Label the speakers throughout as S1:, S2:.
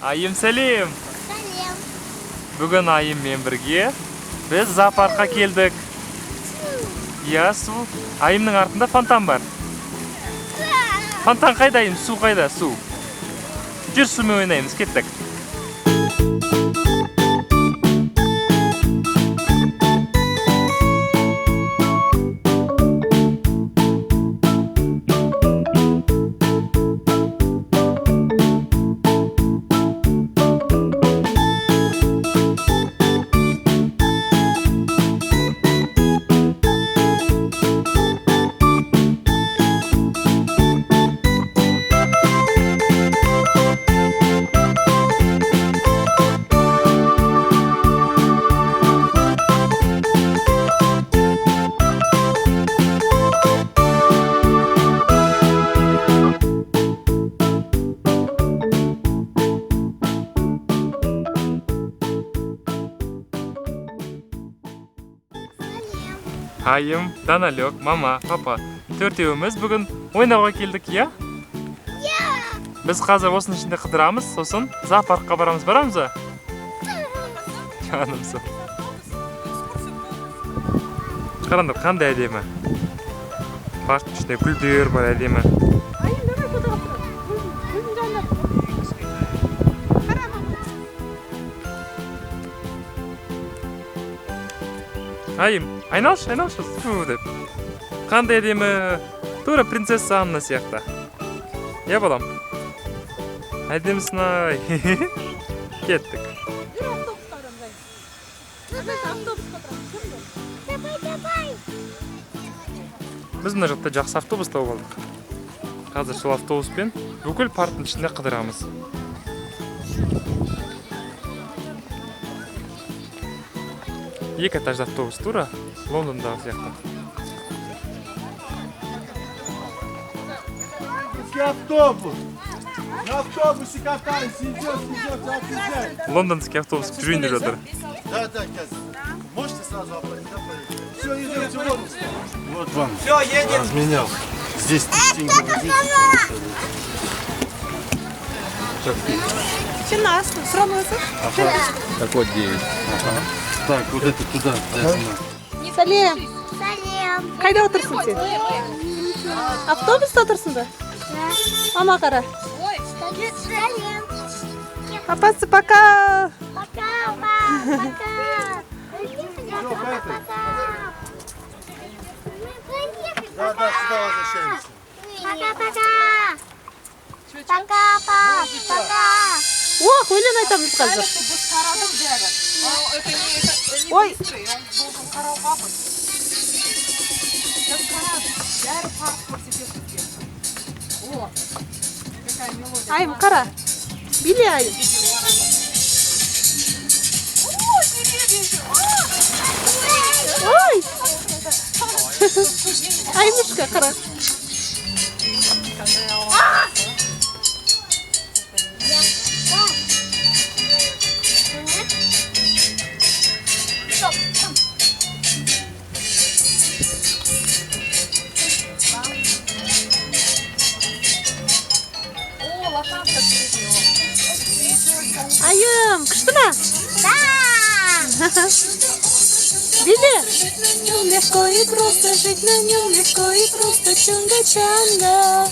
S1: Айым сәлем.
S2: Сәлем.
S1: Бүгін айыммен бірге біз зоопаркқа келдік. Иә, су. Айымның артында фонтан бар. Фонтан қайда айым? Су қайда? Су. Жүр сумен ойнаймыз, кеттік. Айым, Даналек, мама, папа, төртеуіміз бүгін ойнауға келдік, иә? Біз қазір осының ішінде қыдырамыз, сосын зоопаркқа барамыз ба? Жанымсың. Қараңдар, қандай әдемі. Парктың ішінде гүлдер бар, әдемі. Айым, айналшы, фу деп. Қандай әдемі, тура принцесса Анна сияқты. Я балам. Әдемісін ай. Кеттік. Біз мына жақта жақсы автобус тауып алдық. Қазір сол автобуспен бүкіл парктың ішінде қыдырамыз. Екі этажды автобус тура Лондондағы сияқты.
S3: Автобус! На автобусе катайся, идет, как взять.
S1: Лондонский автобус жүрейін деп жатыр.
S3: Да, Каз. Можете сразу оплатить? Все, идете в Лондон. Вот вам.
S4: Все, едем.
S3: Разменял. Здесь деньги возите.
S5: 17, срамился.
S3: Так вот 9. Ага. Так, вот это туда.
S5: Сәлем.
S2: Сәлем.
S5: Қайда отырсың сен? Автобуста отырсың ба? Мама қара.
S2: Сәлем.
S5: Папасы, пока.
S2: Пока, пока.
S3: Да, сюда возвращаемся.
S2: Пока-пока. Пока-пока.
S5: Ох, өлең айтамыз қазір. Ой. Айым, қара. Биле, айым. Ой. Айымышқа, қара. Айым, күшті ма?
S2: Да.
S5: Биле. Легко и просто жить на нем, легко и просто чунга-чанга.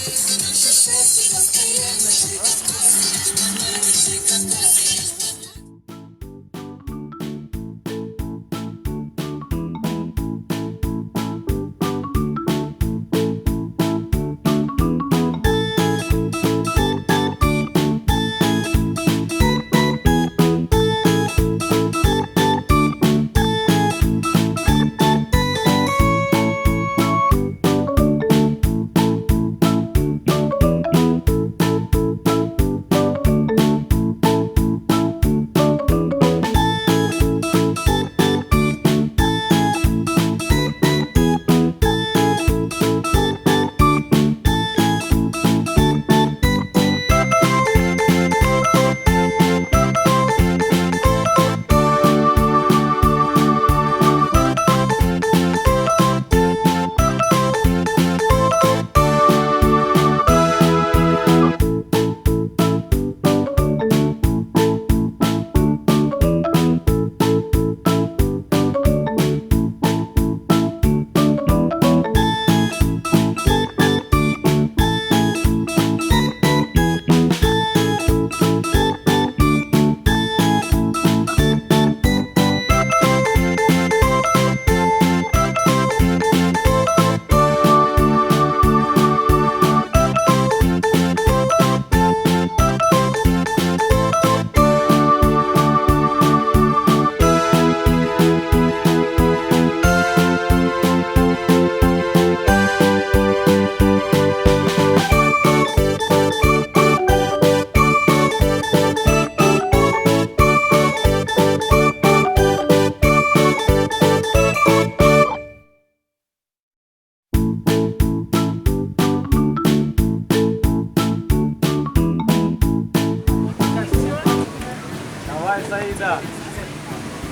S4: Саида.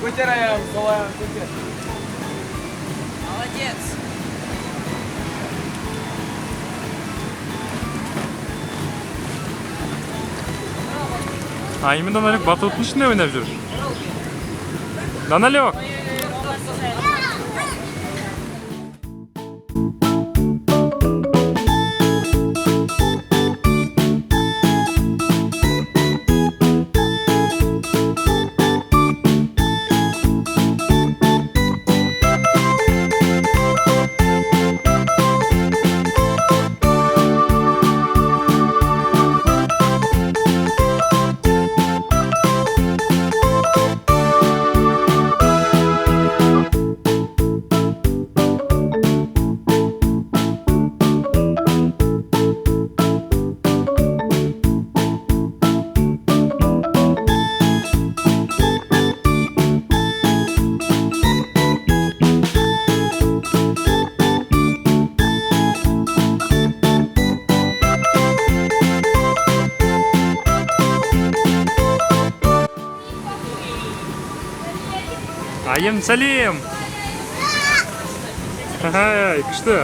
S4: Көтер аяғын, сол аяғын көтер. Молодец.
S1: Айым мен Даналек батуттың ішінде ойнап жүр. Даналек! Айым, сәлем! Ай, күшті!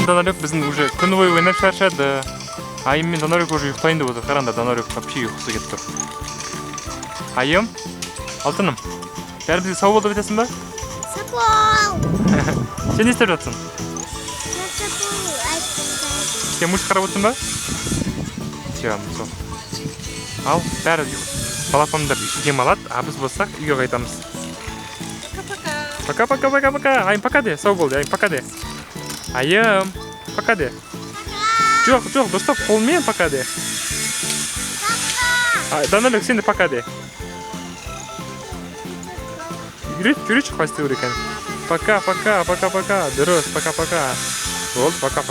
S1: Даналек біздің уже күні бойы ойнап шаршады. Айым мен Даналек уже ұйықтайын деп отыр. Қараңдар, Даналек вообще ұйқысы кетіп тұр. Айым, алтыным, бәрі бізге сау болды деп айтасың ба?
S2: Сапол.
S1: Сен не істеп жатсың? Сен мультик қарап отырсың ба? Все. Ал, бәрі балапандар дем алады, а біз болсақ үйге қайтамыз. Пока. Айым, пока де, сау болды, айым, пока де. Айым, пока де. Жоқ, дұрыстап қолмен пока де. Даналек, сен де пока де. Жүрейші қасты өрекен. Пока. Дұрыс, пока. Болды, пока.